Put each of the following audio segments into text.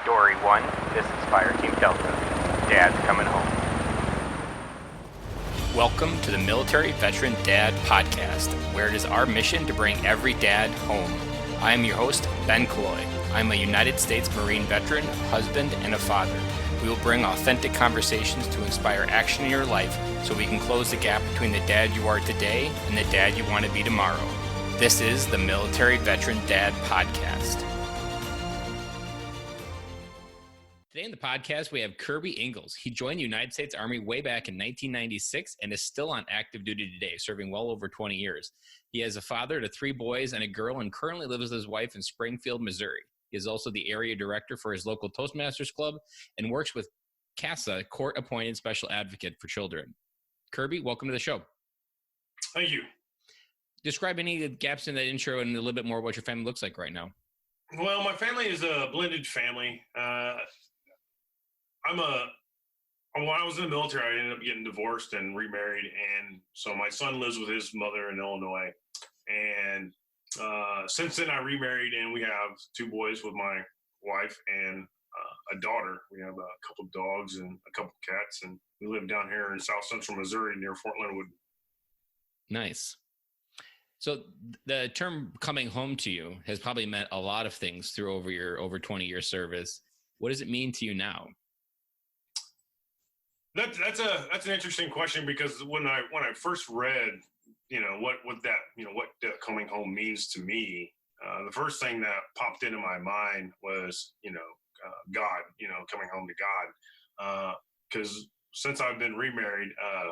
Story 1, this is Fireteam Delta. Dad's coming home. Welcome to the Military Veteran Dad Podcast, where it is our mission to bring every dad home. I am your host, Ben Cloy. I'm a United States Marine veteran, husband, and a father. We will bring authentic conversations to inspire action in your life so we can close the gap between the dad you are today and the dad you want to be tomorrow. This is the Military Veteran Dad Podcast. Today in the podcast, we have Kirby Ingles. He joined the United States Army way back in 1996 and is still on active duty today, serving well over 20 years. He is a father to 3 boys and a girl and currently lives with his wife in Springfield, Missouri. He is also the area director for his local Toastmasters Club and works with CASA, Court-Appointed Special Advocate for Children. Kirby, welcome to the show. Thank you. Describe any of the gaps in that intro and a little bit more what your family looks like right now. Well, my family is a blended family. When I was in the military, I ended up getting divorced and remarried. And so my son lives with his mother in Illinois. And since then, I remarried, and we have 2 boys with my wife and a daughter. We have a couple dogs and a couple cats, and we live down here in south central Missouri near Fort Leonard. Nice. So the term coming home to you has probably meant a lot of things through over 20-year service. What does it mean to you now? That's an interesting question, because when I first read, what coming home means to me, the first thing that popped into my mind was, God, coming home to God. Because since I've been remarried,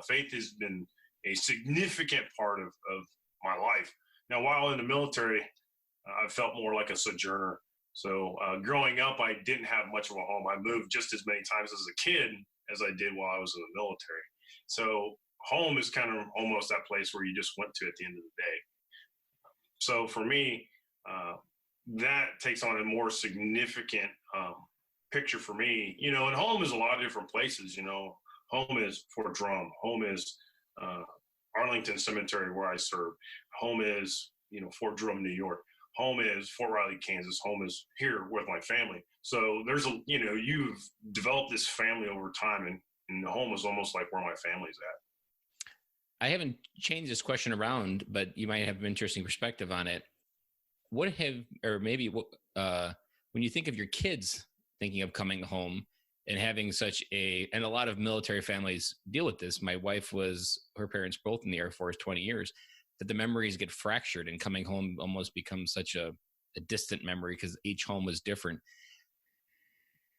faith has been a significant part of my life. Now, while in the military, I felt more like a sojourner. So growing up, I didn't have much of a home. I moved just as many times as a kid as I did while I was in the military. So home is kind of almost that place where you just went to at the end of the day. So for me, that takes on a more significant picture for me. And home is a lot of different places. Home is Fort Drum. Home is Arlington Cemetery, where I serve. Home is, Fort Drum, New York. Home is Fort Riley, Kansas. Home is here with my family. So there's you've developed this family over time, and the home is almost like where my family's at. I haven't changed this question around, but you might have an interesting perspective on it. When you think of your kids thinking of coming home and having and a lot of military families deal with this. My wife her parents both in the Air Force 20 years, that the memories get fractured and coming home almost becomes such a distant memory because each home was different.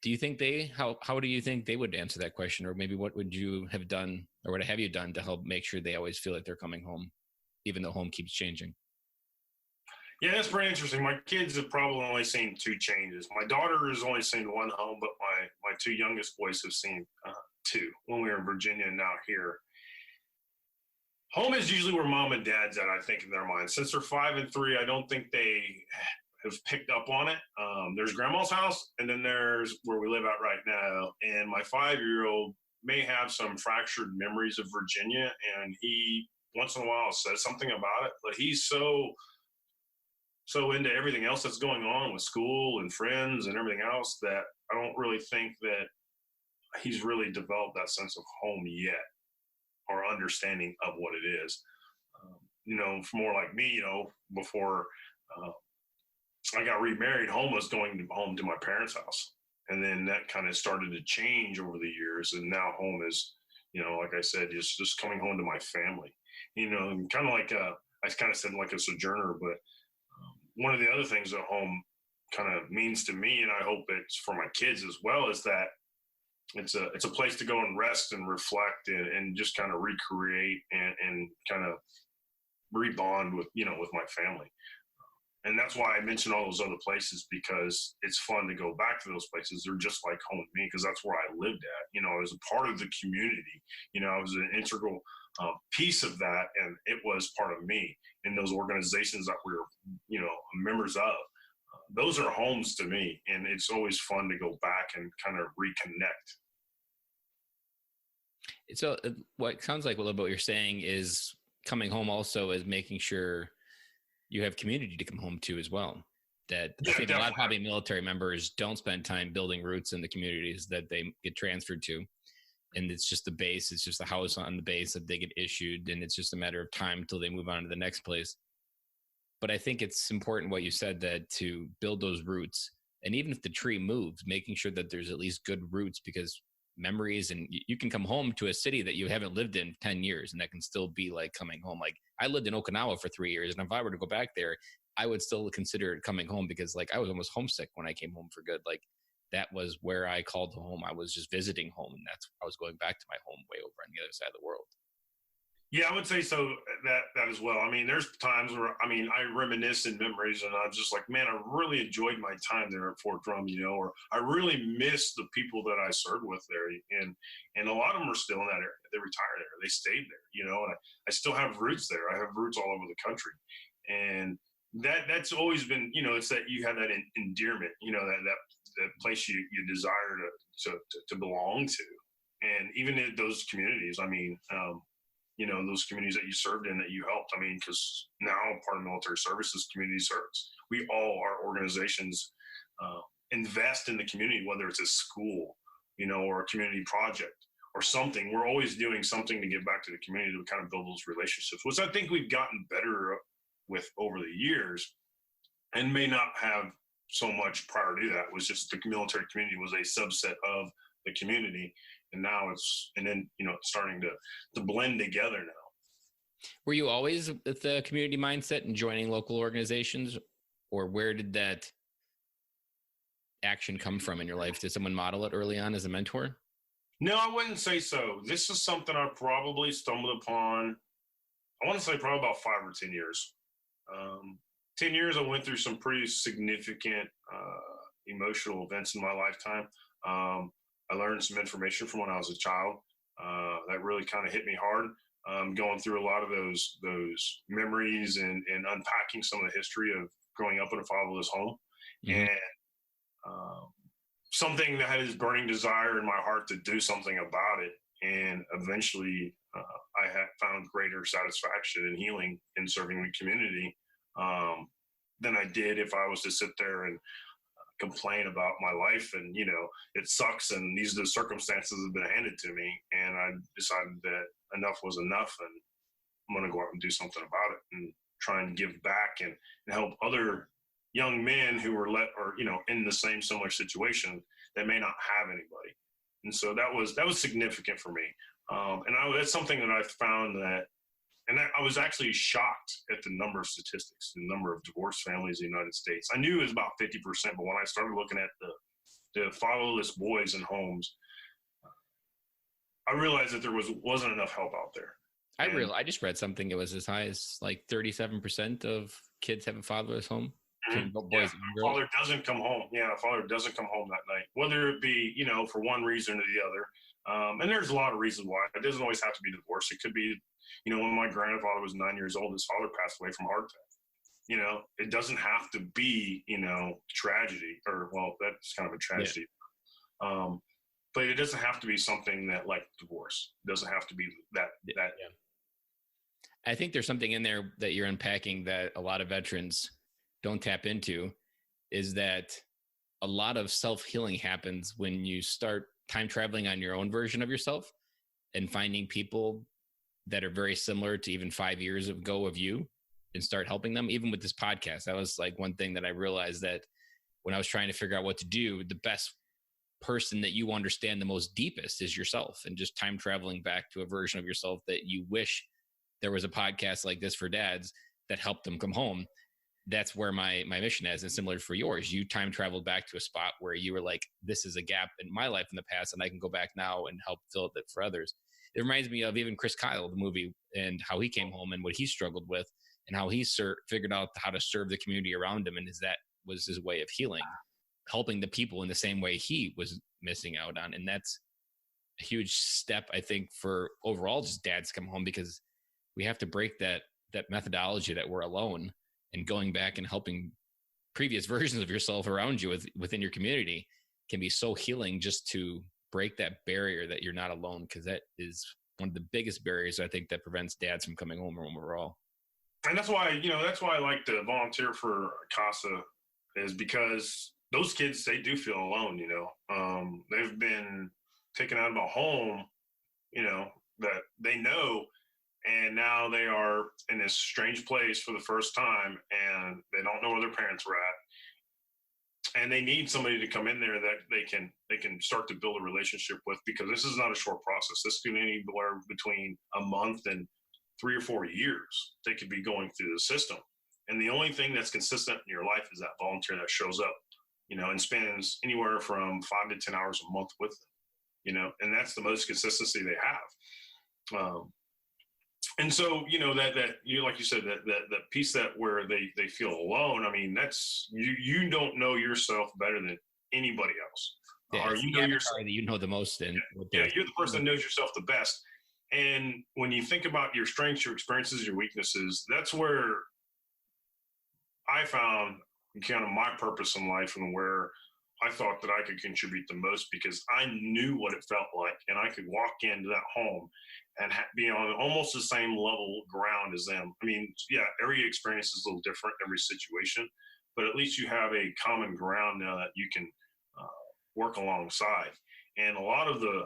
Do you think how do you think they would answer that question? Or maybe what would you have done, or what have you done to help make sure they always feel like they're coming home, even though home keeps changing? Yeah, that's pretty interesting. My kids have probably only seen 2 changes. My daughter has only seen 1 home, but my 2 youngest boys have seen 2, when we were in Virginia and now here. Home is usually where mom and dad's at, I think, in their minds. Since they're 5 and 3, I don't think they have picked up on it. There's grandma's house, and then there's where we live at right now. And my 5-year-old may have some fractured memories of Virginia, and he once in a while says something about it, but he's so into everything else that's going on with school and friends and everything else that I don't really think that he's really developed that sense of home yet, or understanding of what it is. For more like me, before I got remarried, home was going home to my parents' house. And then that kind of started to change over the years. And now home is, like I said, just coming home to my family, kind of like I kind of said like a sojourner, but one of the other things that home kind of means to me, and I hope it's for my kids as well, is that it's a place to go and rest and reflect and just kind of recreate and kind of rebond with my family. And that's why I mentioned all those other places, because it's fun to go back to those places. They're just like home to me, because that's where I lived at. I was a part of the community. I was an integral piece of that, and it was part of me in those organizations that we were, members of. Those are homes to me, and it's always fun to go back and kind of reconnect. So what sounds like a little bit what you're saying is coming home also is making sure you have community to come home to as well. that I think a lot of probably military members don't spend time building roots in the communities that they get transferred to. And it's just the base. It's just the house on the base that they get issued. And it's just a matter of time until they move on to the next place. But I think it's important what you said, that to build those roots, and even if the tree moves, making sure that there's at least good roots, because memories, and you can come home to a city that you haven't lived in 10 years and that can still be like coming home. Like I lived in Okinawa for 3 years, and if I were to go back there, I would still consider it coming home, because like I was almost homesick when I came home for good. Like that was where I called home. I was just visiting home, and I was going back to my home way over on the other side of the world. Yeah, I would say so, that as well. I mean, there's times where, I mean, I reminisce in memories, and I'm just like, man, I really enjoyed my time there at Fort Drum, you know, or I really miss the people that I served with there. And a lot of them are still in that area. They retired there. They stayed there, you know, and I still have roots there. I have roots all over the country. And that's always been, you know, it's that you have that endearment, you know, that place you desire to belong to. And even in those communities, I mean, you know, those communities that you served in, that you helped. I mean, because now part of military services, community service. We all, our organizations, invest in the community, whether it's a school, you know, or a community project or something. We're always doing something to give back to the community to kind of build those relationships, which I think we've gotten better with over the years, and may not have so much prior to that. It was just the military community was a subset of the community. And now then, you know, it's starting to blend together now. Were you always with the community mindset and joining local organizations, or where did that action come from in your life? Did someone model it early on as a mentor? No, I wouldn't say so. This is something I probably stumbled upon, I want to say probably about 5 or 10 years. 10 years, I went through some pretty significant emotional events in my lifetime. I learned some information from when I was a child that really kind of hit me hard. Going through a lot of those memories and unpacking some of the history of growing up in a fatherless home, and something that had this burning desire in my heart to do something about it. And eventually, I had found greater satisfaction and healing in serving the community than I did if I was to sit there and complain about my life, and you know, it sucks and these are the circumstances that have been handed to me. And I decided that enough was enough, and I'm going to go out and do something about it and try and give back and help other young men who were in the same similar situation that may not have anybody. And so that was significant for me. That's something that I found and I was actually shocked at the number of statistics, the number of divorced families in the United States. I knew it was about 50%, but when I started looking at the fatherless boys in homes, I realized that there wasn't enough help out there. I just read something. It was as high as like 37% of kids have a fatherless home. Boys father doesn't come home. Yeah, a father doesn't come home that night, whether it be, you know, for one reason or the other. And there's a lot of reasons why. It doesn't always have to be divorce. It could be, you know, when my grandfather was 9 years old, his father passed away from heart attack. You know, it doesn't have to be, you know, tragedy, or, well, that's kind of a tragedy. Yeah. But it doesn't have to be something that like divorce. It doesn't have to be that. Yeah. I think there's something in there that you're unpacking that a lot of veterans don't tap into, is that a lot of self-healing happens when you start time traveling on your own version of yourself and finding people that are very similar to even 5 years ago of you, and start helping them. Even with this podcast, that was like one thing that I realized, that when I was trying to figure out what to do, the best person that you understand the most deepest is yourself, and just time traveling back to a version of yourself that you wish there was a podcast like this for dads that helped them come home. That's where my mission is, and similar for yours. You time traveled back to a spot where you were like, this is a gap in my life in the past, and I can go back now and help fill it for others. It reminds me of even Chris Kyle, the movie, and how he came home and what he struggled with, and how he figured out how to serve the community around him. And that was his way of healing, helping the people in the same way he was missing out on. And that's a huge step, I think, for overall just dads come home, because we have to break that methodology that we're alone, and going back and helping previous versions of yourself around you within your community can be so healing, just to break that barrier that you're not alone. Because that is one of the biggest barriers, I think, that prevents dads from coming home overall. And that's why I like to volunteer for CASA is because those kids, they do feel alone, they've been taken out of a home, that they know, and now they are in this strange place for the first time, and they don't know where their parents were at, and they need somebody to come in there that they can start to build a relationship with, because this is not a short process. This could be anywhere between a month and 3 or 4 years. They could be going through the system, and the only thing that's consistent in your life is that volunteer that shows up, and spends anywhere from 5 to 10 hours a month with them, and that's the most consistency they have. And so, that you, like you said, that piece that where they feel alone. I mean, that's you don't know yourself better than anybody else. Yeah, or yourself that you know the most. And you're the person that knows yourself the best. And when you think about your strengths, your experiences, your weaknesses, that's where I found kind of my purpose in life, and where I thought that I could contribute the most, because I knew what it felt like, and I could walk into that home and be on almost the same level ground as them. I mean, yeah, every experience is a little different, every situation, but at least you have a common ground now that you can work alongside. And a lot of the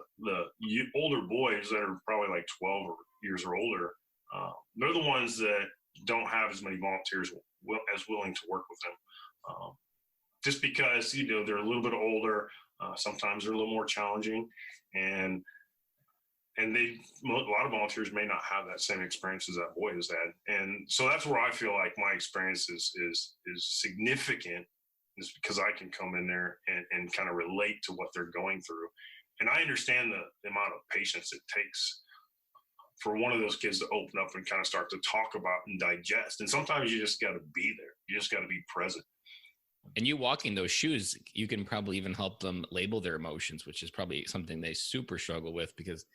older boys that are probably like 12 years or older, they're the ones that don't have as many volunteers as willing to work with them. Just because, they're a little bit older, sometimes they're a little more challenging, and a lot of volunteers may not have that same experience as that boy has had. And so that's where I feel like my experience is significant, is because I can come in there and kind of relate to what they're going through. And I understand the amount of patience it takes for one of those kids to open up and kind of start to talk about and digest. And sometimes you just got to be there. You just got to be present. And you walking those shoes, you can probably even help them label their emotions, which is probably something they super struggle with, because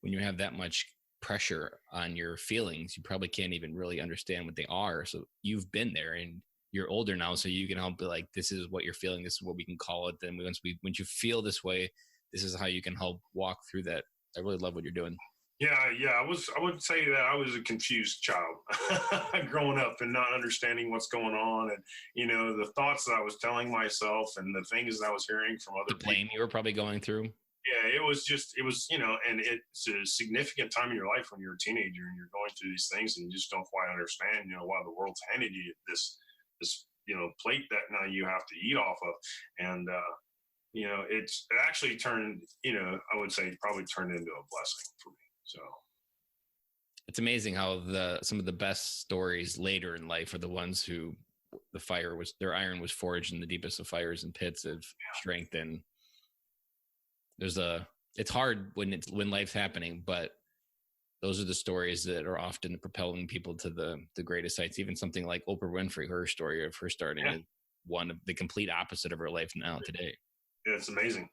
when you have that much pressure on your feelings, you probably can't even really understand what they are. So you've been there, and you're older now, so you can help be like, this is what you're feeling. This is what we can call it. Then once you feel this way, this is how you can help walk through that. I really love what you're doing. Yeah. I would say that I was a confused child growing up and not understanding what's going on. And, the thoughts that I was telling myself and the things that I was hearing from other people. The blame you were probably going through. Yeah, it was, and it's a significant time in your life when you're a teenager and you're going through these things and you just don't quite understand, why the world's handed you this, plate that now you have to eat off of. And, it actually turned, I would say probably turned into a blessing for me. So it's amazing how some of the best stories later in life are the ones who their iron was forged in the deepest of fires and pits of strength. And it's hard when life's happening, but those are the stories that are often propelling people to the greatest heights. Even something like Oprah Winfrey, her story of her starting is one of the complete opposite of her life now today. Yeah, it's amazing.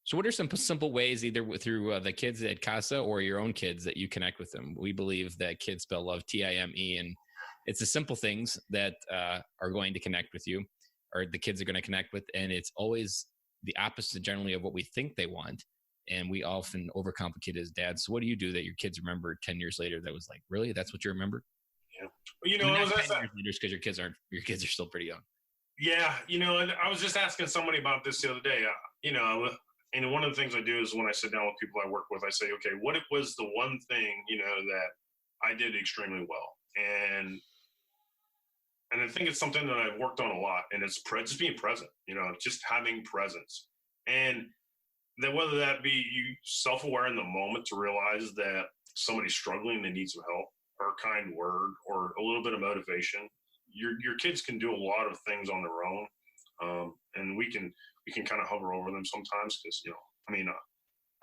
So what are some simple ways, either through the kids at Casa or your own kids, that you connect with them? We believe that kids spell love Time, and it's the simple things that are going to connect with you, or the kids are going to connect with. And it's always the opposite generally of what we think they want. And we often overcomplicate as dads. So what do you do that your kids remember 10 years later that was like, really, that's what you remember? Yeah. Well, I mean, 10 years later, because your kids are still pretty young. Yeah. I was just asking somebody about this the other day, and one of the things I do is when I sit down with people I work with, I say, okay, what was the one thing, that I did extremely well? And I think it's something that I've worked on a lot, and it's just being present, just having presence. And that whether that be you self-aware in the moment to realize that somebody's struggling, they need some help, or a kind word, or a little bit of motivation. Your kids can do a lot of things on their own. And we can kind of hover over them sometimes because,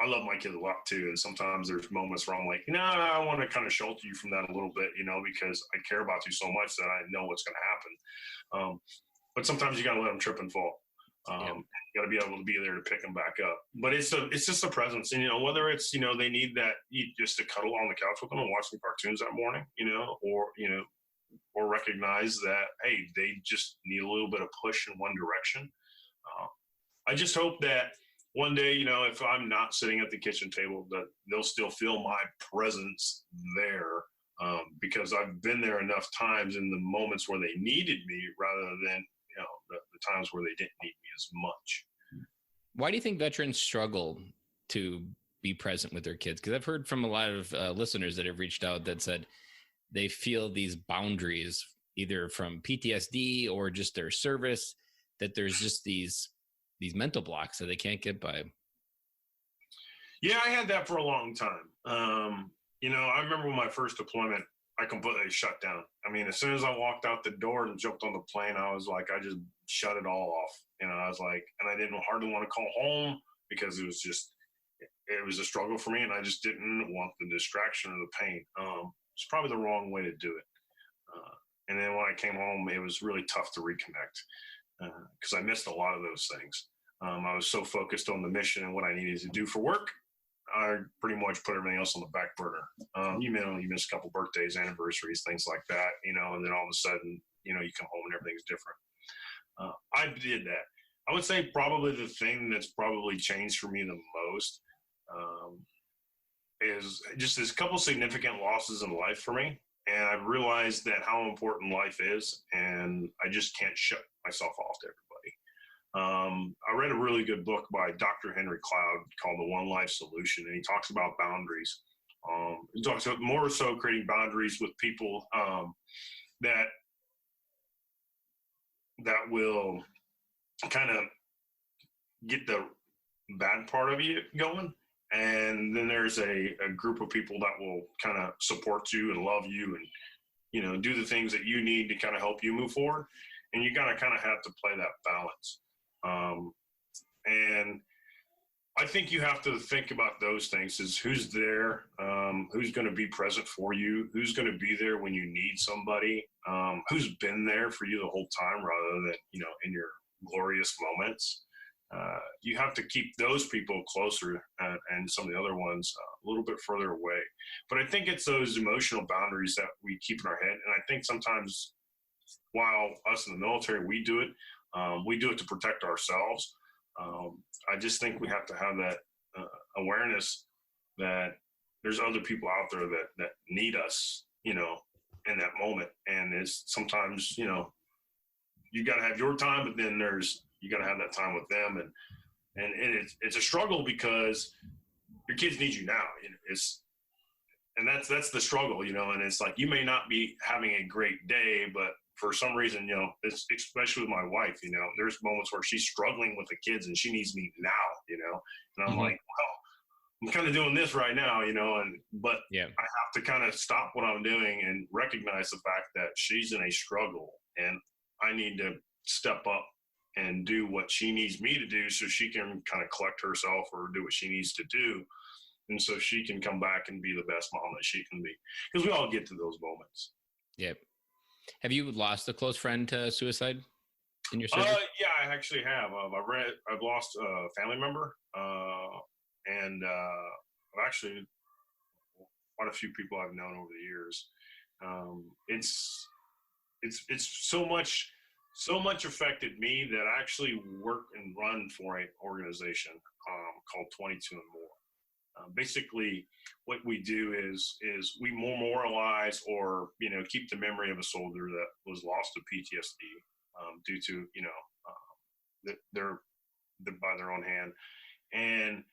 I love my kids a lot too. And sometimes there's moments where I'm like, I want to kind of shelter you from that a little bit, because I care about you so much that I know what's going to happen. But sometimes you got to let them trip and fall. You got to be able to be there to pick them back up. But it's just a presence. And, whether it's, they need that just to cuddle on the couch with them and watch some cartoons that morning, or recognize that, hey, they just need a little bit of push in one direction. I just hope that one day, if I'm not sitting at the kitchen table, that they'll still feel my presence there, because I've been there enough times in the moments where they needed me rather than the times where they didn't need me as much. Why do you think veterans struggle to be present with their kids? Because I've heard from a lot of listeners that have reached out that said they feel these boundaries, either from PTSD or just their service, that there's just these mental blocks that they can't get by. Yeah, I had that for a long time. I remember my first deployment, I completely shut down. I mean, as soon as I walked out the door and jumped on the plane, I was like, I just shut it all off. I was like, and I didn't hardly want to call home because it was a struggle for me, and I just didn't want the distraction or the pain. It's probably the wrong way to do it. And then when I came home, it was really tough to reconnect because I missed a lot of those things. I was so focused on the mission and what I needed to do for work, I pretty much put everything else on the back burner. You miss a couple birthdays, anniversaries, things like that, and then all of a sudden, you come home and everything's different. I did that. I would say probably the thing that's probably changed for me the most is just this couple significant losses in life for me. And I've realized that how important life is, and I just can't shut myself off to everybody. I read a really good book by Dr. Henry Cloud called The One Life Solution, and he talks about boundaries. He talks about more so creating boundaries with people that will kind of get the bad part of you going. And then there's a group of people that will kind of support you and love you and, do the things that you need to kind of help you move forward. And you gotta kind of have to play that balance. And I think you have to think about those things is who's there, who's going to be present for you, who's going to be there when you need somebody, who's been there for you the whole time rather than, in your glorious moments. You have to keep those people closer and some of the other ones a little bit further away. But I think it's those emotional boundaries that we keep in our head. And I think sometimes while us in the military, we do it to protect ourselves. I just think we have to have that awareness that there's other people out there that need us, in that moment. And it's sometimes, you got to have your time, but then you got to have that time with them. And it's a struggle because your kids need you now. And that's the struggle, and it's like, you may not be having a great day, but for some reason, it's, especially with my wife, there's moments where she's struggling with the kids and she needs me now, and I'm like, well, I'm kind of doing this right now, but yeah. I have to kind of stop what I'm doing and recognize the fact that she's in a struggle and I need to step up and do what she needs me to do so she can kind of collect herself or do what she needs to do. And so she can come back and be the best mom that she can be. Because we all get to those moments. Yep. Have you lost a close friend to suicide in your service? Yeah, I actually have. I've lost a family member, and I've actually quite a few people I've known over the years. It's so much affected me that I actually work and run for an organization called 22 and More. Basically, what we do is we memorialize or keep the memory of a soldier that was lost to PTSD due to they're by their own hand, and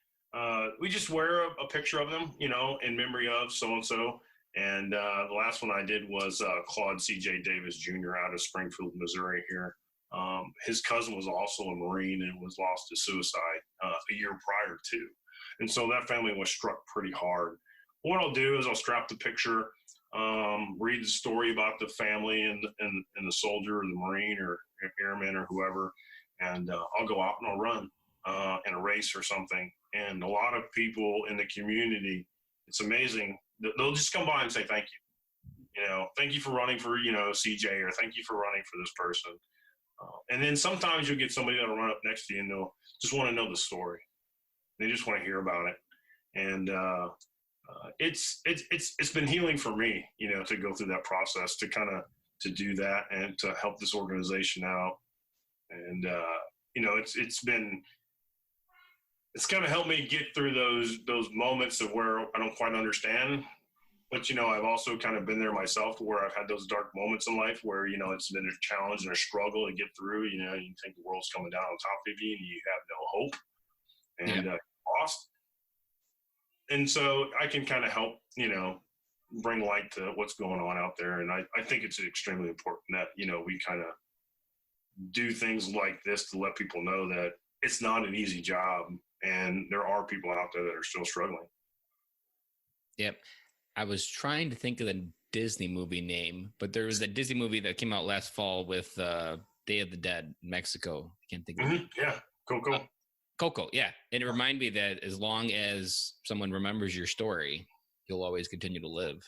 we just wear a picture of them in memory of so and so. And the last one I did was Claude C.J. Davis Jr. out of Springfield, Missouri here. His cousin was also a Marine and was lost to suicide a year prior too. And so that family was struck pretty hard. What I'll do is I'll strap the picture, read the story about the family and the soldier or the Marine or airman or whoever, and I'll go out and I'll run in a race or something. And a lot of people in the community, it's amazing. They'll just come by and say, thank you. Thank you for running for, CJ, or thank you for running for this person. And then sometimes you'll get somebody that'll run up next to you and they'll just want to know the story. They just want to hear about it. And it's been healing for me, to go through that process, to kind of to do that and to help this organization out. And, it's kind of helped me get through those moments of where I don't quite understand But, I've also kind of been there myself to where I've had those dark moments in life where, it's been a challenge and a struggle to get through. You think the world's coming down on top of you and you have no hope and lost. And so I can kind of help, bring light to what's going on out there. And I think it's extremely important that, we kind of do things like this to let people know that it's not an easy job and there are people out there that are still struggling. Yep. I was trying to think of the Disney movie name, but there was a Disney movie that came out last fall with Day of the Dead, Mexico. I can't think of it. Yeah, Coco. Coco, yeah. And it reminded me that as long as someone remembers your story, you'll always continue to live.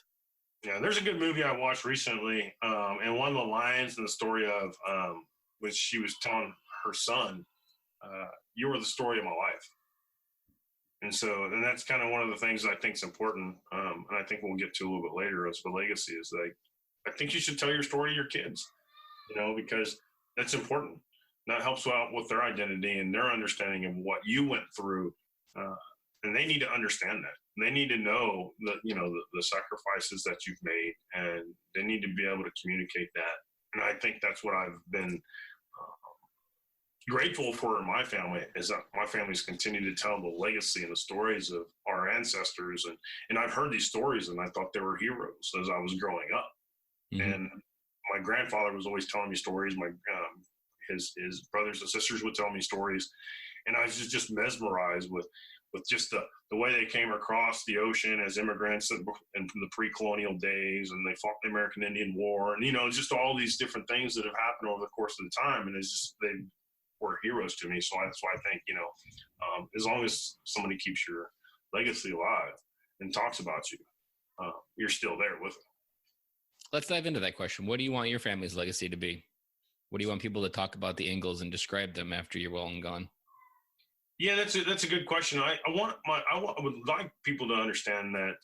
Yeah, there's a good movie I watched recently, and one of the lines in the story of which she was telling her son, you were the story of my life. And so, and that's kind of one of the things I think is important. And I think we'll get to a little bit later as the legacy is like, I think you should tell your story to your kids, because that's important. That helps out with their identity and their understanding of what you went through. And they need to understand that. They need to know that, the sacrifices that you've made, and they need to be able to communicate that. And I think that's what I've been grateful for in my family, is that my family's continued to tell the legacy and the stories of our ancestors. And I've heard these stories and I thought they were heroes as I was growing up. Mm-hmm. And my grandfather was always telling me stories. My, his brothers and sisters would tell me stories. And I was just mesmerized with just the way they came across the ocean as immigrants in the pre-colonial days, and they fought the American Indian War, and, just all these different things that have happened over the course of the time. And it's just, they were heroes to me. So that's why I think, as long as somebody keeps your legacy alive and talks about you, you're still there with them. Let's dive into that question. What do you want your family's legacy to be? What do you want people to talk about the Ingles and describe them after you're well and gone? Yeah, that's a good question. I would like people to understand that,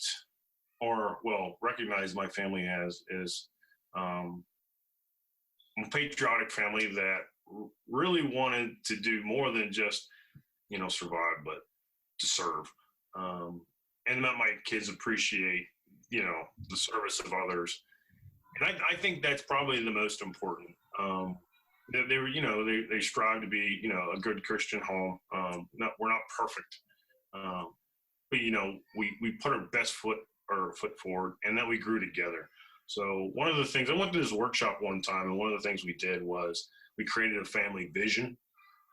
or recognize my family as is a patriotic family that really wanted to do more than just survive, but to serve, and that my kids appreciate the service of others, and I think that's probably the most important. They were, they strive to be, a good Christian home. We're not perfect, but we put our best foot forward, and then we grew together. So one of the things, I went to this workshop one time, and one of the things we did was we created a family vision,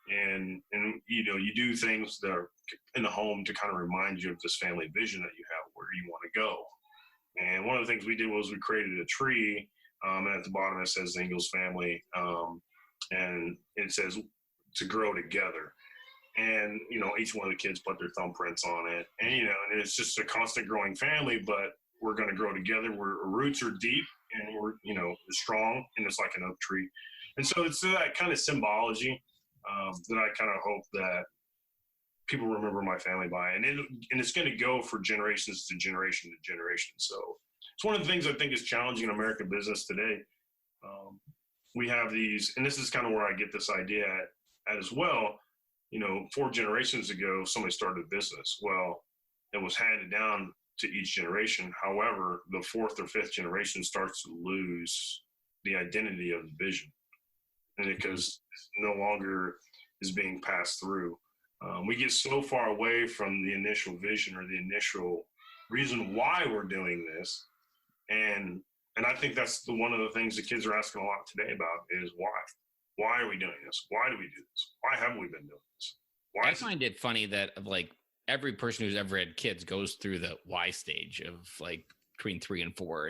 and you do things that are in the home to kind of remind you of this family vision that you have, where you want to go. And one of the things we did was we created a tree, and at the bottom it says the Ingles family. And it says to grow together, and each one of the kids put their thumbprints on it, and and it's just a constant growing family, but we're going to grow together. Our roots are deep, and we're strong, and it's like an oak tree. And so it's that kind of symbology that I kind of hope that people remember my family by, and it's going to go for generations to generation to generation. So it's one of the things I think is challenging in American business today. We have these, and this is kind of where I get this idea at as well. 4 generations ago, somebody started a business. Well, it was handed down to each generation. However, the 4th or 5th generation starts to lose the identity of the vision, and because it no longer is being passed through. We get so far away from the initial vision or the initial reason why we're doing this, and I think that's one of the things the kids are asking a lot today about is why. Why are we doing this? Why do we do this? Why have we been doing this? Why I find it funny that every person who's ever had kids goes through the why stage of between 3 and 4.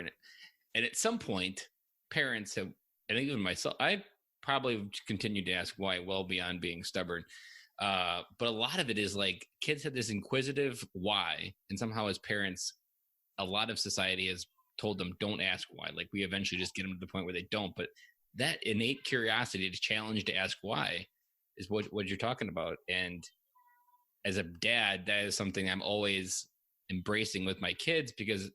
And at some point, parents have, and even myself, I probably continued to ask why well beyond being stubborn. But a lot of it is kids have this inquisitive why. And somehow as parents, a lot of society has told them don't ask why. We eventually just get them to the point where they don't. But that innate curiosity to challenge to ask why is what you're talking about. And as a dad, that is something I'm always embracing with my kids, because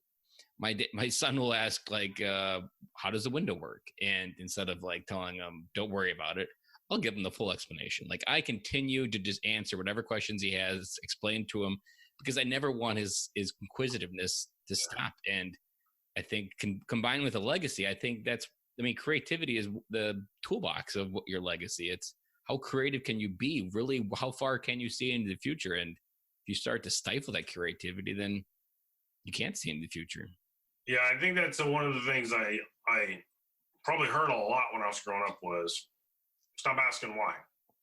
my son will ask how does the window work? And instead of telling him, don't worry about it, I'll give him the full explanation. I continue to just answer whatever questions he has, explain to him, because I never want his inquisitiveness to stop. And I think combined with a legacy, I think creativity is the toolbox of what your legacy. It's how creative can you be? Really, how far can you see into the future? And if you start to stifle that creativity, then you can't see into the future. Yeah, I think that's one of the things I probably heard a lot when I was growing up was stop asking why,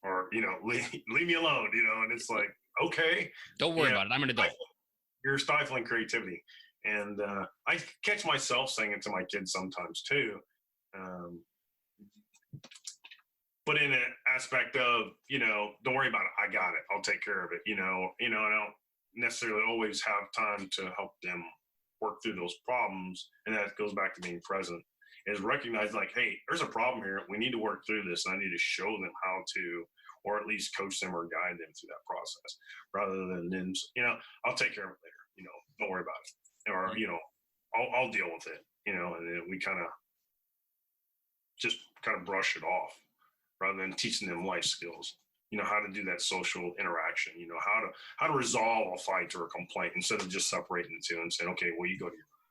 or, leave me alone, and it's like, okay. Don't worry about it. I'm an adult. You're stifling creativity. And I catch myself saying it to my kids sometimes too. But in an aspect of, don't worry about it. I got it. I'll take care of it. I don't necessarily always have time to help them work through those problems. And that goes back to being present, is recognize like, hey, there's a problem here. We need to work through this. And I need to show them how to, or at least coach them or guide them through that process, rather than them, I'll take care of it later. Don't worry about it. Or, I'll deal with it, and then we kind of brush it off, rather than teaching them life skills, how to do that social interaction, how to resolve a fight or a complaint, instead of just separating the two and saying, okay, well, you go to your room.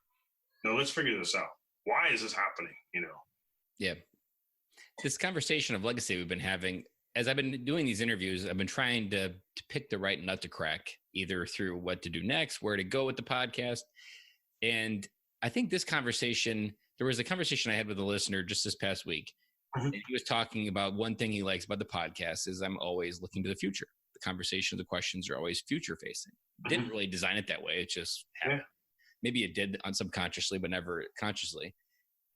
No, let's figure this out. Why is this happening? Yeah. This conversation of legacy we've been having, as I've been doing these interviews, I've been trying to pick the right nut to crack, either through what to do next, where to go with the podcast. And I think this conversation, there was a conversation I had with a listener just this past week. And he was talking about one thing he likes about the podcast is I'm always looking to the future. The conversation, the questions are always future facing. Didn't really design it that way. It just happened. Maybe it did subconsciously, but never consciously.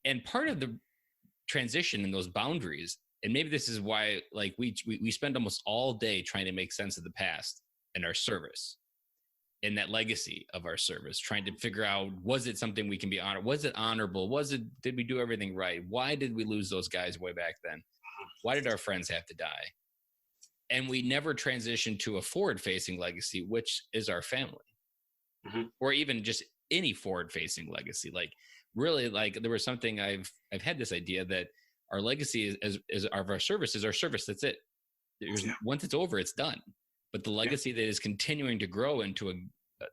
And part of the transition in those boundaries, and maybe this is why, like, we spend almost all day trying to make sense of the past and our service and that legacy of our service, trying to figure out, was it something we can be honored? Was it honorable? Did we do everything right? Why did we lose those guys way back then? Why did our friends have to die? And we never transitioned to a forward facing legacy, which is our family, or even just any forward facing legacy. Like, really, like, there was something I've had this idea that our legacy is our service is our service. That's it. Once it's over, it's done. But the legacy that is continuing to grow into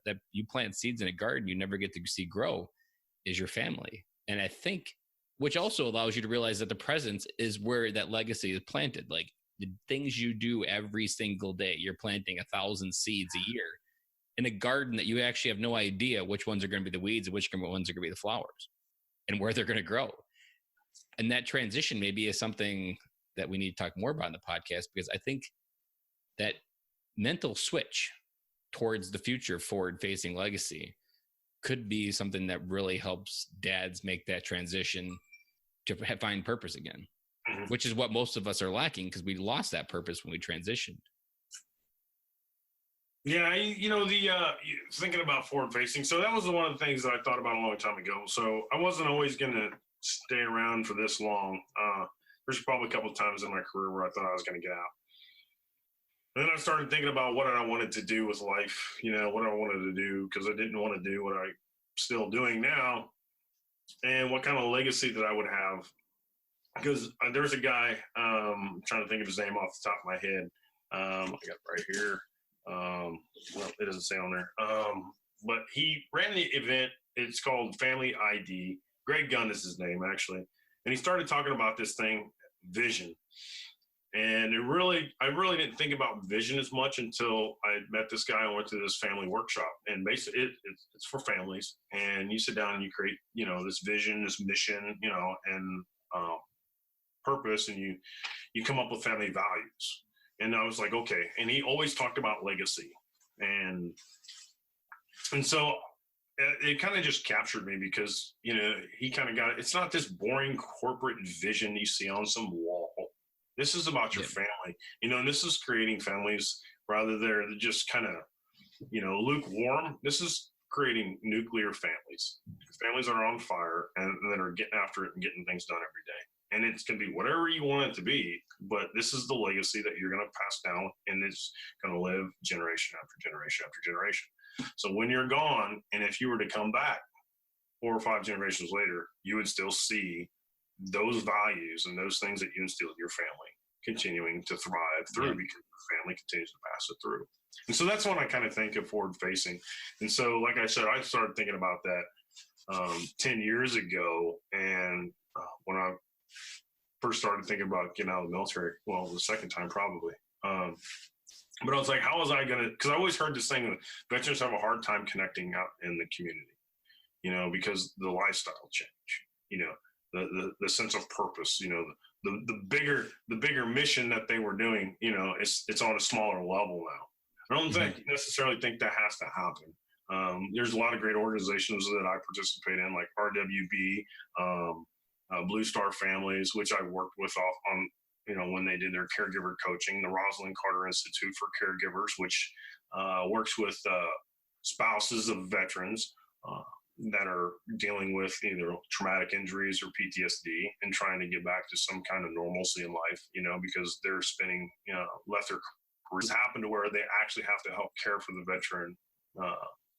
that you plant seeds in a garden you never get to see grow is your family. And I think, which also allows you to realize that the presence is where that legacy is planted. Like, the things you do every single day, you're planting 1,000 seeds a year in a garden that you actually have no idea which ones are going to be the weeds and which ones are going to be the flowers and where they're going to grow. And that transition maybe is something that we need to talk more about in the podcast, because I think that mental switch towards the future, forward facing legacy could be something that really helps dads make that transition to find purpose again, which is what most of us are lacking, because we lost that purpose when we transitioned. Yeah, thinking about forward facing. So that was one of the things that I thought about a long time ago. So I wasn't always going to stay around for this long. There's probably a couple of times in my career where I thought I was going to get out. And then I started thinking about what I wanted to do with life, what I wanted to do, because I didn't want to do what I'm still doing now, and what kind of legacy that I would have. Because there's a guy, I'm trying to think of his name off the top of my head. I got it right here. Well, it doesn't say on there. But he ran the event. It's called Family ID. Greg Gunn is his name, actually. And he started talking about this thing, vision. And I really didn't think about vision as much until I met this guy and went to this family workshop. And basically, it's for families. And you sit down and you create, this vision, this mission, and purpose, and you come up with family values. And I was like, okay. And he always talked about legacy, and so it kind of just captured me, because he kind of got it. It's not this boring corporate vision you see on some wall. This is about your family, and this is creating families rather than just kind of, lukewarm. This is creating nuclear families that are on fire and that are getting after it and getting things done every day. And it's going to be whatever you want it to be, but this is the legacy that you're going to pass down, and it's going to live generation after generation after generation. So when you're gone, and if you were to come back 4 or 5 generations later, you would still see those values and those things that you instilled in your family continuing to thrive through, because the family continues to pass it through. And so that's when I kind of think of forward facing. And so, like I said, I started thinking about that 10 years ago. And when I first started thinking about getting out of the military, well, the second time probably. But I was like, how was I going to, because I always heard this thing that veterans have a hard time connecting out in the community, because the lifestyle change, the sense of purpose, the bigger mission that they were doing, it's on a smaller level now. I don't necessarily think that has to happen. There's a lot of great organizations that I participate in, like RWB, Blue Star Families, which I worked with on, when they did their caregiver coaching, the Rosalind Carter Institute for Caregivers, which works with spouses of veterans that are dealing with either traumatic injuries or PTSD and trying to get back to some kind of normalcy in life, because they're spending, left their careers happen to where they actually have to help care for the veteran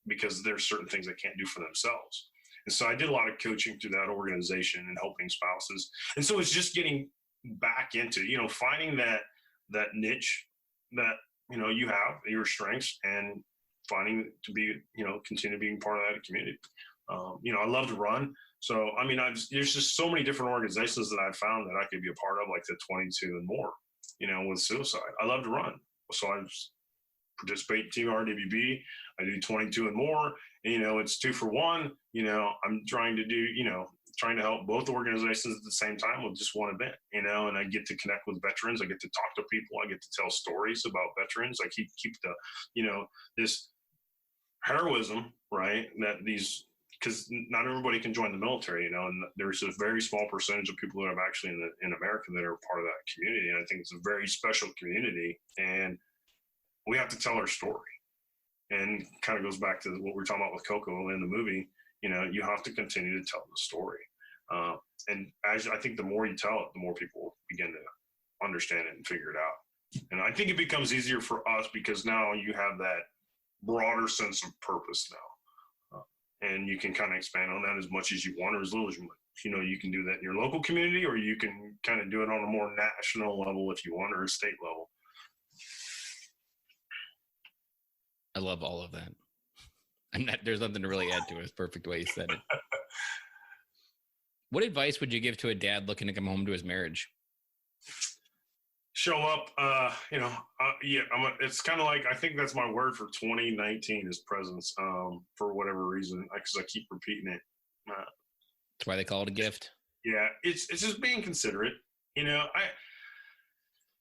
because there's certain things they can't do for themselves. And so I did a lot of coaching through that organization and helping spouses. And so it's just getting back into, finding that niche that, you have, your strengths, and finding to be, continue being part of that community. I love to run. So, there's just so many different organizations that I've found that I could be a part of, like the 22 and more, with suicide. I love to run. So I participate in Team RWB. I do 22 and more. It's 2 for 1. I'm trying to do, trying to help both organizations at the same time with just one event, and I get to connect with veterans. I get to talk to people. I get to tell stories about veterans. I keep the, this heroism, right? That these, because not everybody can join the military, and there's a very small percentage of people that are actually in America that are part of that community. And I think it's a very special community, and we have to tell our story. And kind of goes back to what we were talking about with Coco in the movie. You have to continue to tell the story. And as I think the more you tell it, the more people begin to understand it and figure it out. And I think it becomes easier for us because now you have that broader sense of purpose now. And you can kind of expand on that as much as you want or as little as you want. You can do that in your local community, or you can kind of do it on a more national level if you want, or a state level. I love all of that. There's nothing to really add to it. It's perfect the way you said it. What advice would you give to a dad looking to come home to his marriage? Show up, it's kind of like, I think that's my word for 2019 is presence, for whatever reason, because I keep repeating it. That's why they call it a gift. Yeah. It's just being considerate.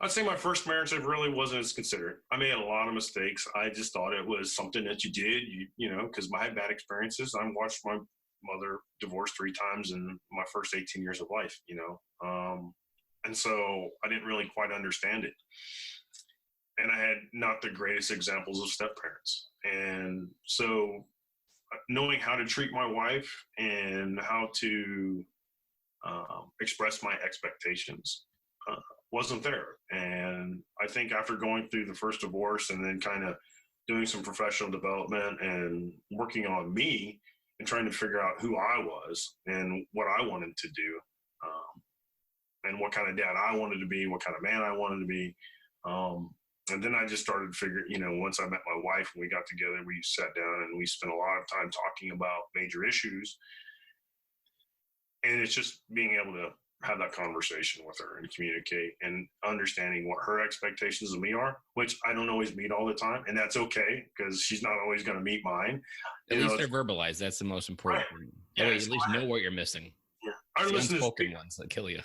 I'd say my first marriage, I really wasn't as considerate. I made a lot of mistakes. I just thought it was something that you did, because I had bad experiences. I watched my mother divorce 3 times in my first 18 years of life, and so I didn't really quite understand it. And I had not the greatest examples of step-parents. And so knowing how to treat my wife and how to express my expectations wasn't there. And I think after going through the first divorce and then kind of doing some professional development and working on me and trying to figure out who I was and what I wanted to do, and what kind of dad I wanted to be, what kind of man I wanted to be. And then I just started figuring, once I met my wife and we got together, we sat down and we spent a lot of time talking about major issues. And it's just being able to have that conversation with her and communicate and understanding what her expectations of me are, which I don't always meet all the time. And that's okay, because she's not always going to meet mine. At least they're verbalized. That's the most important thing. Yeah, at least know what you're missing. Yeah. I listened to unspoken ones that kill you.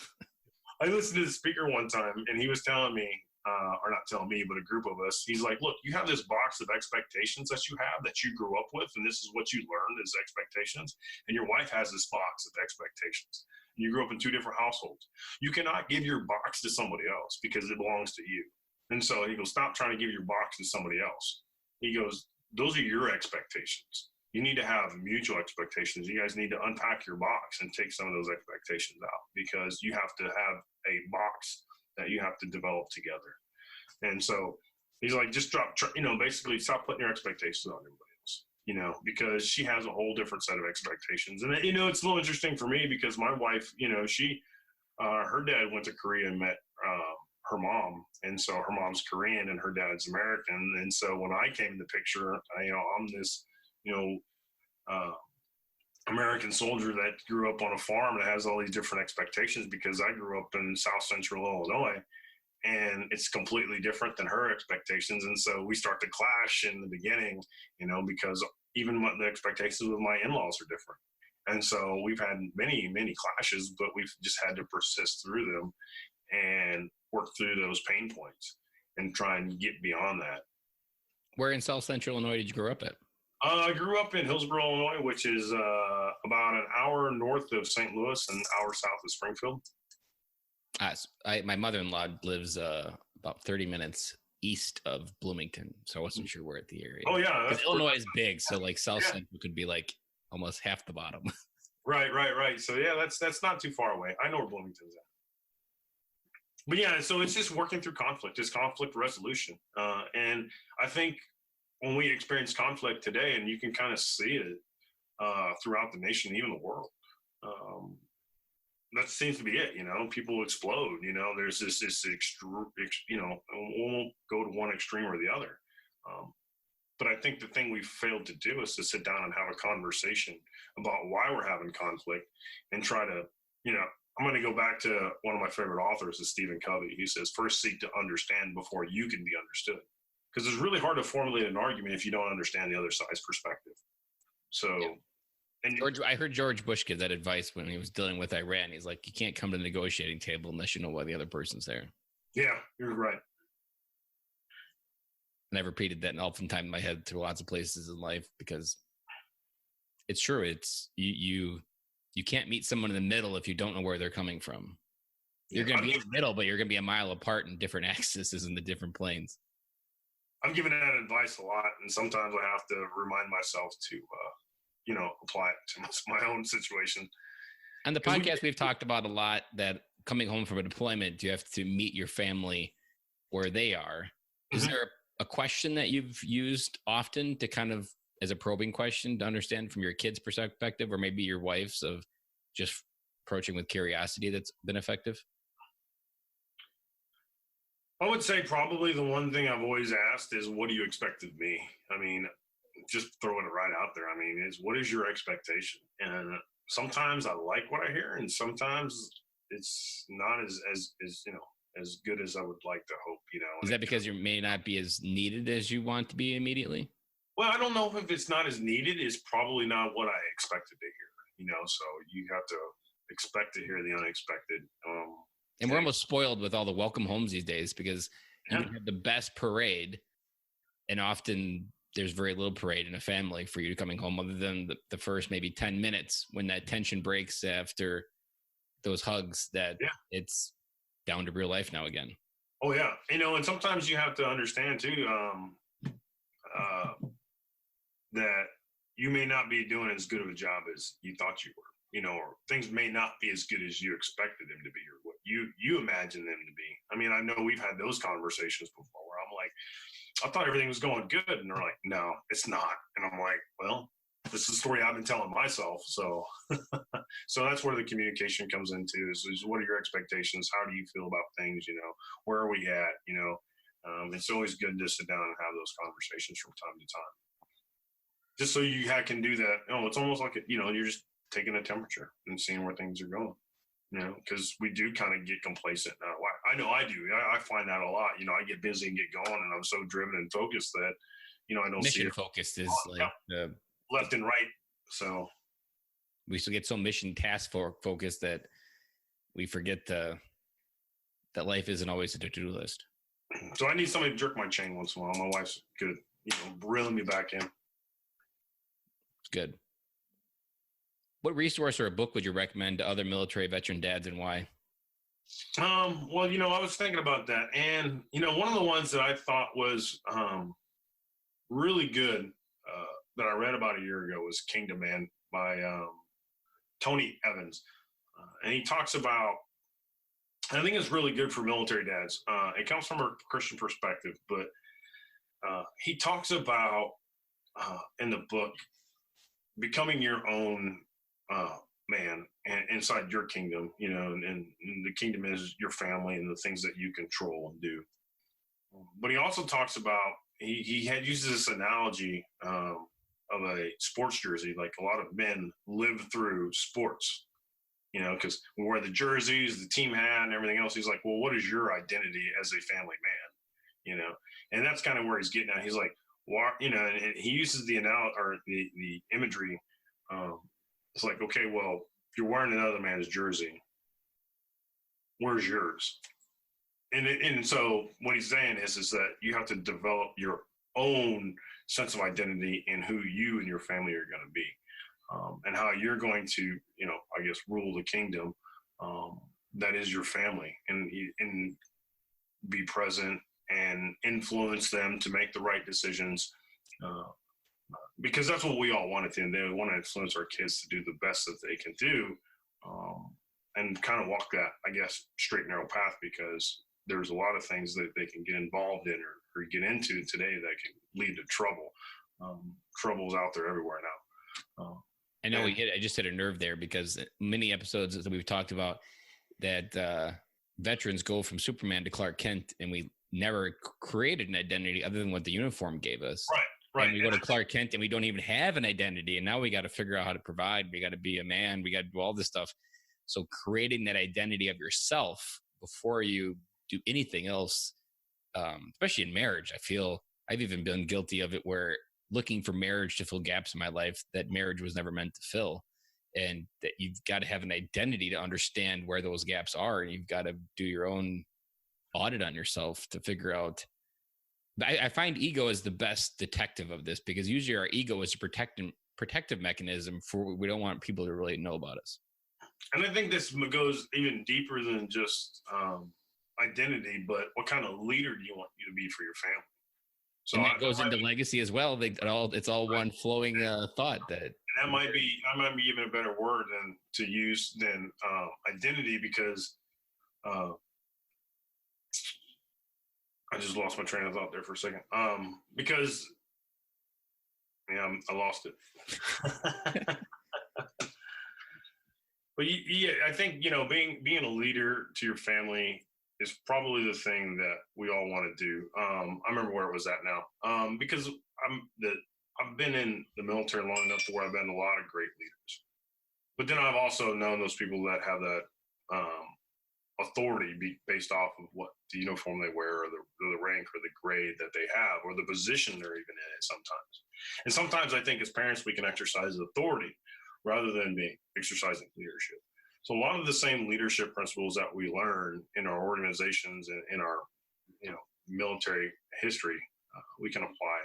I listened to the speaker one time, and he was telling me, or not telling me, but a group of us, he's like, look, you have this box of expectations that you have that you grew up with, and this is what you learned as expectations. And your wife has this box of expectations. You grew up in 2 different households. You cannot give your box to somebody else because it belongs to you. And so he goes, stop trying to give your box to somebody else. He goes, those are your expectations. You need to have mutual expectations. You guys need to unpack your box and take some of those expectations out, because you have to have a box that you have to develop together. And so he's like, just basically stop putting your expectations on everybody else, because she has a whole different set of expectations. And, it's a little interesting for me because my wife, she, her dad went to Korea and met her mom. And so her mom's Korean and her dad's American. And so when I came in the picture, I'm this, American soldier that grew up on a farm and has all these different expectations because I grew up in South Central Illinois and it's completely different than her expectations. And so we start to clash in the beginning, because even the expectations with my in-laws are different. And so we've had many, many clashes, but we've just had to persist through them and work through those pain points and try and get beyond that. Where in South Central Illinois did you grow up at? I grew up in Hillsboro, Illinois, which is about an hour north of St. Louis and an hour south of Springfield. My mother-in-law lives about 30 minutes east of Bloomington, so I wasn't sure where at the area. Oh, yeah. Because Illinois is big, so like South Central could be like almost half the bottom. Right. So, yeah, that's not too far away. I know where Bloomington's at. But, yeah, so it's just working through conflict. It's conflict resolution. And I think when we experience conflict today, and you can kind of see it throughout the nation, even the world, that seems to be it. People explode. There's this extreme. Won't go to one extreme or the other. But I think the thing we've failed to do is to sit down and have a conversation about why we're having conflict and try to, I'm going to go back to one of my favorite authors, is Stephen Covey. He says, first seek to understand before you can be understood. Because it's really hard to formulate an argument if you don't understand the other side's perspective. So, and I heard George Bush give that advice when he was dealing with Iran. He's like, you can't come to the negotiating table unless you know why the other person's there. Yeah, you're right. And I've repeated that oftentimes in my head through lots of places in life because it's true. It's you can't meet someone in the middle if you don't know where they're coming from. You're going to be in the middle, but you're going to be a mile apart in different axes in the different planes. I'm giving that advice a lot, and sometimes I have to remind myself to, apply it to my own situation. On the podcast, we've talked about a lot that coming home from a deployment, you have to meet your family where they are. Is there a question that you've used often to kind of as a probing question to understand from your kid's perspective, or maybe your wife's, of just approaching with curiosity that's been effective? I would say probably the one thing I've always asked is, what do you expect of me? I mean, just throwing it right out there. I mean, what is your expectation? And sometimes I like what I hear, and sometimes it's not as good as I would like to hope, Is that because you may not be as needed as you want to be immediately? Well, I don't know if it's not as needed. It's probably not what I expected to hear, so you have to expect to hear the unexpected. And we're almost spoiled with all the welcome homes these days because you can have the best parade, and often there's very little parade in a family for you to coming home other than the first maybe 10 minutes when that tension breaks after those hugs that it's down to real life now again. Oh, yeah. And sometimes you have to understand, too, that you may not be doing as good of a job as you thought you were. Or things may not be as good as you expected them to be, or what you imagine them to be. I mean, I know we've had those conversations before where I'm like, I thought everything was going good. And they're like, no, it's not. And I'm like, well, this is the story I've been telling myself. So, so that's where the communication comes into is what are your expectations? How do you feel about things? Where are we at? It's always good to sit down and have those conversations from time to time. Just so you can do that. It's almost like, you're just taking a temperature and seeing where things are going, because we do kind of get complacent now. I know I do. I find that a lot. I get busy and get going, and I'm so driven and focused that, I don't mission see it. Focused is like left and right. So we still get so mission task focused that we forget that life isn't always a to-do list. So I need somebody to jerk my chain once in a while. My wife's good, reeling me back in. It's good. What resource or a book would you recommend to other military veteran dads, and why? Well, I was thinking about that. And, one of the ones that I thought was really good that I read about a year ago was Kingdom Man by Tony Evans. And he talks about, and I think it's really good for military dads. It comes from a Christian perspective, but he talks about in the book becoming your own man and inside your kingdom, and the kingdom is your family and the things that you control and do. But he also talks about, he had uses this analogy a sports jersey. Like a lot of men live through sports, you know, because we wear the jerseys, the team hat, and everything else. He's like, well, what is your identity as a family man? You know, and that's kind of where he's getting at. He's like, you know, and he uses the the imagery. It's like, okay, well, if you're wearing another man's jersey, where's yours? And so what he's saying is that you have to develop your own sense of identity in who you and your family are going to be, and how you're going to, you know, I guess, rule the kingdom that is your family, and be present and influence them to make the right decisions, because that's what we all want at the end of the day. We want to influence our kids to do the best that they can do, and kind of walk that, I guess, straight and narrow path, because there's a lot of things that they can get involved in or get into today that can lead to trouble. Trouble's out there everywhere now. I know I just hit a nerve there, because many episodes that we've talked about that veterans go from Superman to Clark Kent, and we never created an identity other than what the uniform gave us. Right. And we go to Clark Kent and we don't even have an identity. And now we got to figure out how to provide. We got to be a man. We got to do all this stuff. So creating that identity of yourself before you do anything else, especially in marriage, I feel I've even been guilty of it, where looking for marriage to fill gaps in my life that marriage was never meant to fill. And that you've got to have an identity to understand where those gaps are. And you've got to do your own audit on yourself to figure out. I find ego is the best detective of this, because usually our ego is a protective mechanism for, we don't want people to really know about us. And I think this goes even deeper than just identity, but what kind of leader do you want you to be for your family? So and that goes into legacy as well. It's all one flowing thought. That might be even a better word to use than identity, because I just lost my train of thought there for a second. Because I lost it. But I think, you know, being a leader to your family is probably the thing that we all want to do. I remember where it was at now, because I've been in the military long enough to where I've been a lot of great leaders. But then I've also known those people that have that authority based off of what the uniform they wear, or the rank or the grade that they have, or the position they're even in sometimes. And sometimes I think as parents, we can exercise authority rather than exercising leadership. So a lot of the same leadership principles that we learn in our organizations and in our, you know, military history, we can apply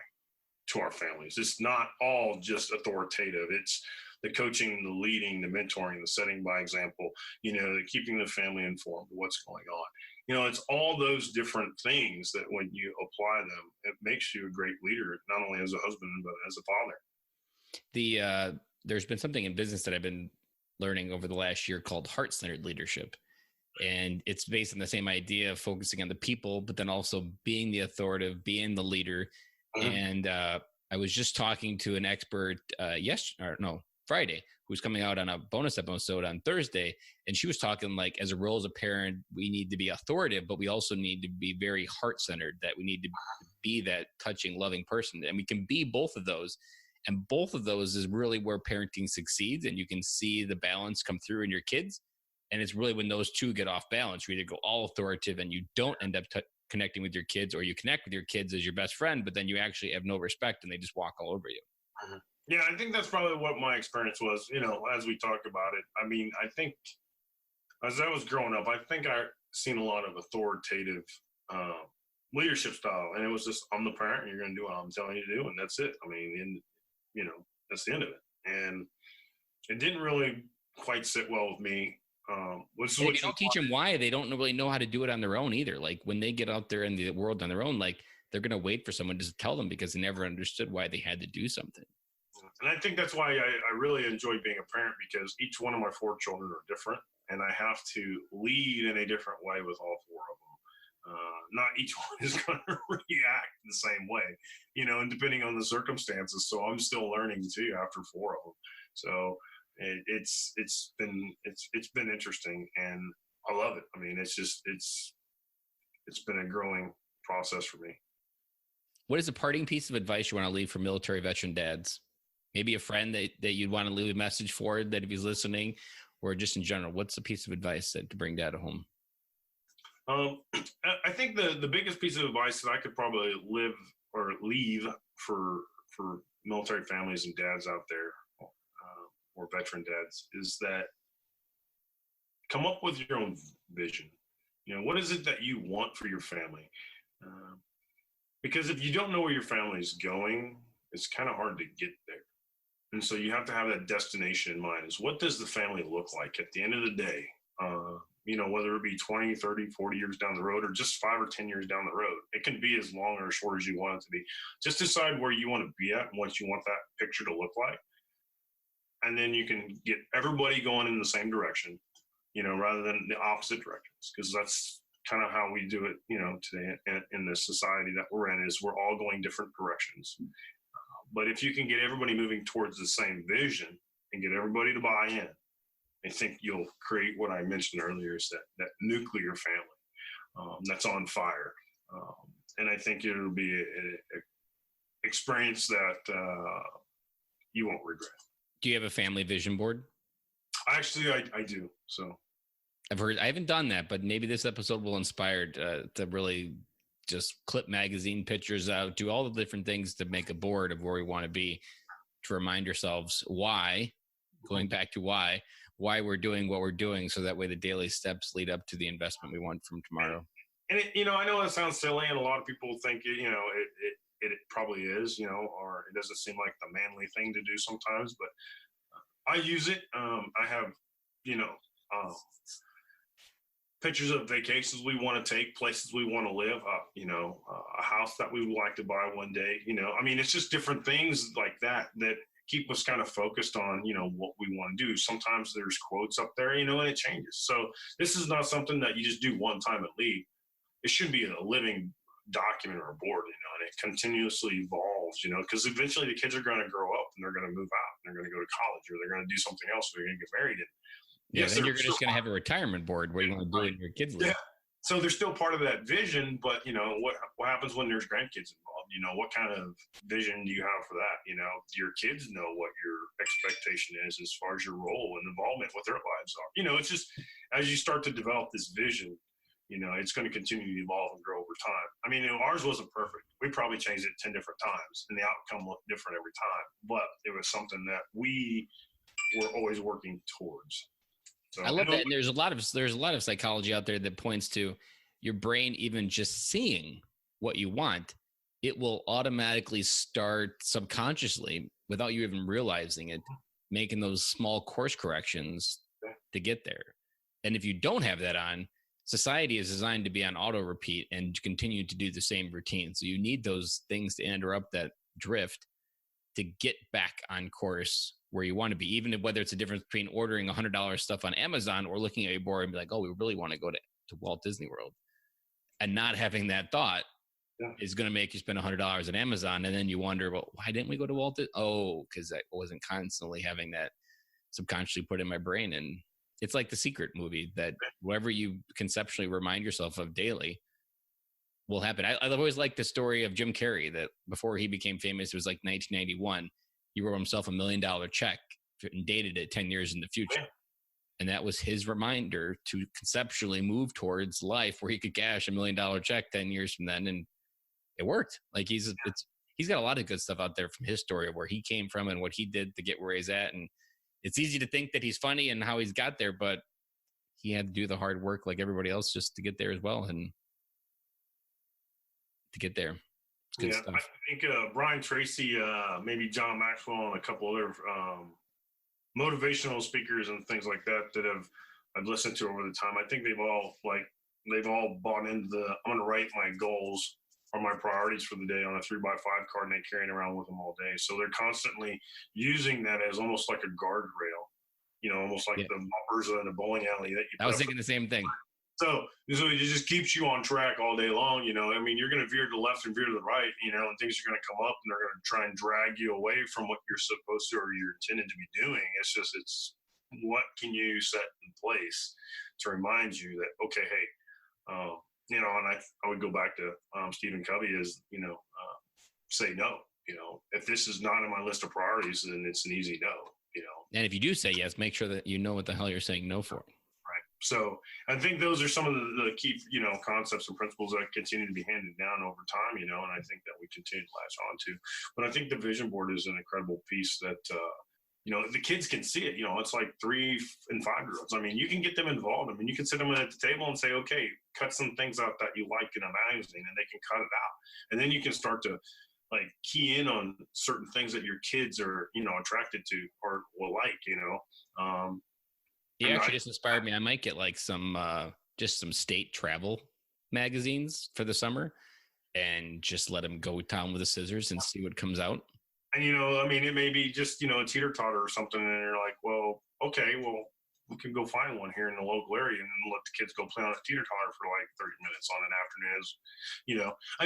to our families. It's not all just authoritative. It's the coaching, the leading, the mentoring, the setting by example, you know, the keeping the family informed of what's going on. You know, it's all those different things that when you apply them, it makes you a great leader, not only as a husband, but as a father. There's been something in business that I've been learning over the last year called heart-centered leadership. And it's based on the same idea of focusing on the people, but then also being the authoritative, being the leader. Uh-huh. And I was just talking to an expert Friday, who's coming out on a bonus episode on Thursday. And she was talking like, as a role as a parent, we need to be authoritative, but we also need to be very heart-centered, that we need to be that touching, loving person. And we can be both of those. And both of those is really where parenting succeeds. And you can see the balance come through in your kids. And it's really when those two get off balance, you either go all authoritative and you don't end up connecting with your kids, or you connect with your kids as your best friend, but then you actually have no respect and they just walk all over you. Yeah, I think that's probably what my experience was, you know, as we talk about it. I mean, I think as I was growing up, I think I seen a lot of authoritative leadership style. And it was just, I'm the parent and you're going to do what I'm telling you to do. And that's it. I mean, you know, that's the end of it. And it didn't really quite sit well with me. They don't teach them why. They don't really know how to do it on their own either. Like when they get out there in the world on their own, like they're going to wait for someone to tell them, because they never understood why they had to do something. And I think that's why I really enjoy being a parent, because each one of my 4 children are different, and I have to lead in a different way with all 4 of them. Not each one is going to react the same way, you know, and depending on the circumstances. So I'm still learning too after 4 of them. So it's been interesting, and I love it. I mean, it's been a growing process for me. What is a parting piece of advice you want to leave for military veteran dads? Maybe a friend that you'd want to leave a message for, that if he's listening, or just in general, what's a piece of advice to bring dad home? I think the biggest piece of advice that I could probably leave for military families and dads out there, or veteran dads, is that come up with your own vision. What is it that you want for your family? Because if you don't know where your family is going, it's kind of hard to get there. And so you have to have that destination in mind, is what does the family look like at the end of the day? Whether it be 20, 30, 40 years down the road, or just 5 or 10 years down the road. It can be as long or short as you want it to be. Just decide where you want to be at and what you want that picture to look like. And then you can get everybody going in the same direction, rather than the opposite directions, because that's kind of how we do it, today in the society that we're in, is we're all going different directions. But if you can get everybody moving towards the same vision and get everybody to buy in, I think you'll create what I mentioned earlier, is that nuclear family that's on fire. And I think it'll be an experience that you won't regret. Do you have a family vision board? Actually, I do. So I haven't done that, but maybe this episode will inspire to really just clip magazine pictures out, do all the different things to make a board of where we want to be, to remind ourselves why, going back to why we're doing what we're doing, so that way the daily steps lead up to the investment we want from tomorrow. And I know it sounds silly, and a lot of people think it probably is, or it doesn't seem like the manly thing to do sometimes, but I use it. I have, pictures of vacations we want to take, places we want to live, a house that we would like to buy one day. It's just different things like that keep us kind of focused on, what we want to do. Sometimes there's quotes up there, and it changes. So this is not something that you just do one time and leave. It should be a living document or a board, and it continuously evolves, because eventually the kids are going to grow up and they're going to move out and they're going to go to college, or they're going to do something else, or they're going to get married. And yes, then you're just going to have a retirement board where you want to do it in your kids' life. Yeah. So they're still part of that vision, but what happens when there's grandkids involved? What kind of vision do you have for that? Your kids know what your expectation is as far as your role and involvement, what their lives are. It's just, as you start to develop this vision, it's going to continue to evolve and grow over time. Ours wasn't perfect. We probably changed it 10 different times, and the outcome looked different every time, but it was something that we were always working towards. So, I love that. And there's a lot of psychology out there that points to your brain, even just seeing what you want, it will automatically start subconsciously, without you even realizing it, making those small course corrections to get there. And if you don't have that on, society is designed to be on auto repeat and continue to do the same routine. So you need those things to interrupt that drift to get back on course where you want to be, even whether it's a difference between ordering $100 stuff on Amazon or looking at your board and be like, oh, we really want to go to Walt Disney World, and not having that thought is going to make you spend $100 on Amazon. And then you wonder, well, why didn't we go to Walt Disney? Oh, because I wasn't constantly having that subconsciously put in my brain. And it's like The Secret movie, that whatever you conceptually remind yourself of daily will happen. I've always liked the story of Jim Carrey, that before he became famous, it was like 1991. He wrote himself $1 million check and dated it 10 years in the future. And that was his reminder to conceptually move towards life where he could cash $1 million check 10 years from then. And it worked. Like he's got a lot of good stuff out there from his story of where he came from and what he did to get where he's at. And it's easy to think that he's funny and how he's got there, but he had to do the hard work like everybody else just to get there as well. And to get there. It's good stuff. I think Brian Tracy, maybe John Maxwell, and a couple other motivational speakers and things like that I've listened to over the time. I think they've all bought into I'm going to write my goals or my priorities for the day on a 3x5 card, and they carry it around with them all day. So they're constantly using that as almost like a guardrail, almost like the bumpers in a bowling alley that you. I was thinking the same thing. So it just keeps you on track all day long. You're going to veer to the left and veer to the right, and things are going to come up and they're going to try and drag you away from what you're supposed to or you're intended to be doing. It's what can you set in place to remind you that, okay, hey, and I would go back to Stephen Covey is, say no. if this is not on my list of priorities, then it's an easy no. And if you do say yes, make sure that you know what the hell you're saying no for. Right. So I think those are some of the key, concepts and principles that continue to be handed down over time, and I think that we continue to latch on to. But I think the vision board is an incredible piece that, the kids can see it. It's like 3 and 5-year-olds. I mean, you can get them involved. I mean, you can sit them at the table and say, okay, cut some things out that you like in a magazine, and they can cut it out. And then you can start to key in on certain things that your kids are, attracted to or will like, You actually just inspired me. I might get some state travel magazines for the summer and just let them go down with the scissors and see what comes out. And, it may be just, a teeter-totter or something. And you're like, well, okay, we can go find one here in the local area and let the kids go play on a teeter-totter for 30 minutes on an afternoon.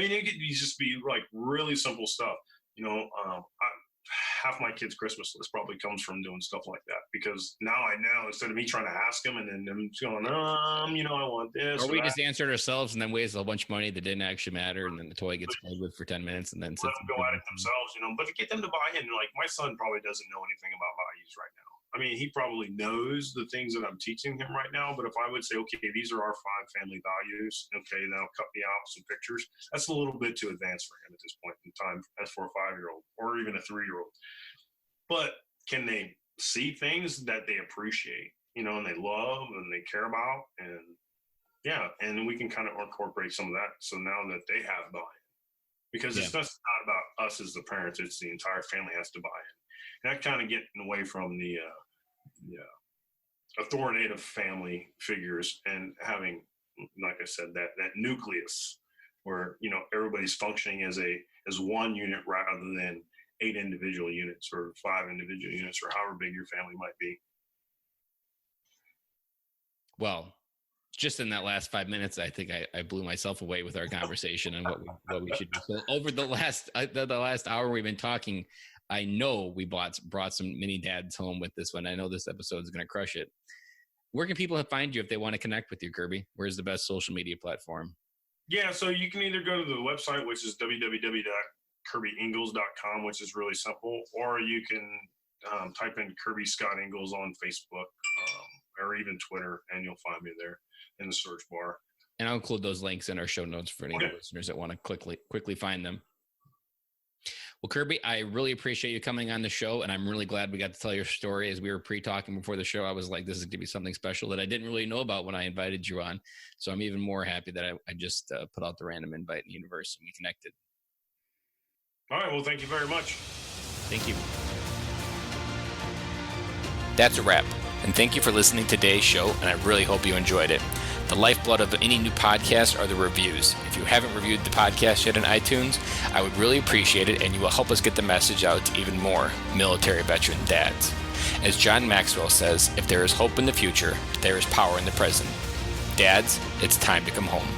It could just be really simple stuff. Half my kids' Christmas list probably comes from doing stuff like that, because now I know, instead of me trying to ask them and then them going, I want this. Or we just answered ourselves and then wasted a bunch of money that didn't actually matter, and then the toy gets played with for 10 minutes and then let them go at it themselves, but to get them to buy in, my son probably doesn't know anything about values right now. He probably knows the things that I'm teaching him right now, but if I would say, okay, these are our 5 family values, okay, now cut me out some pictures, that's a little bit too advanced for him at this point in time, as for a 5-year-old or even a 3-year-old. But can they see things that they appreciate, and they love and they care about? And we can kind of incorporate some of that. So now that they have buy-in, because it's not about us as the parents, it's the entire family has to buy in. And that kind of getting away from the authoritative family figures and having, like I said, that nucleus where, everybody's functioning as one unit rather than 8 individual units or 5 individual units or however big your family might be. Well, just in that last 5 minutes, I think I blew myself away with our conversation and what we should do. So over the last hour we've been talking, I know we brought some mini dads home with this one. I know this episode is going to crush it. Where can people find you if they want to connect with you, Kirby? Where's the best social media platform? Yeah, so you can either go to the website, which is www.kirbyingles.com, which is really simple, or you can type in Kirby Scott Ingles on Facebook or even Twitter, and you'll find me there in the search bar. And I'll include those links in our show notes for any listeners that want to quickly find them. Well, Kirby, I really appreciate you coming on the show, and I'm really glad we got to tell your story. As we were pre-talking before the show, I was like, this is going to be something special that I didn't really know about when I invited you on. So I'm even more happy that I just put out the random invite in the universe and we connected. All right. Well, thank you very much. Thank you. That's a wrap. And thank you for listening to today's show, and I really hope you enjoyed it. The lifeblood of any new podcast are the reviews. If you haven't reviewed the podcast yet on iTunes, I would really appreciate it, and you will help us get the message out to even more military veteran dads. As John Maxwell says, if there is hope in the future, there is power in the present. Dads, it's time to come home.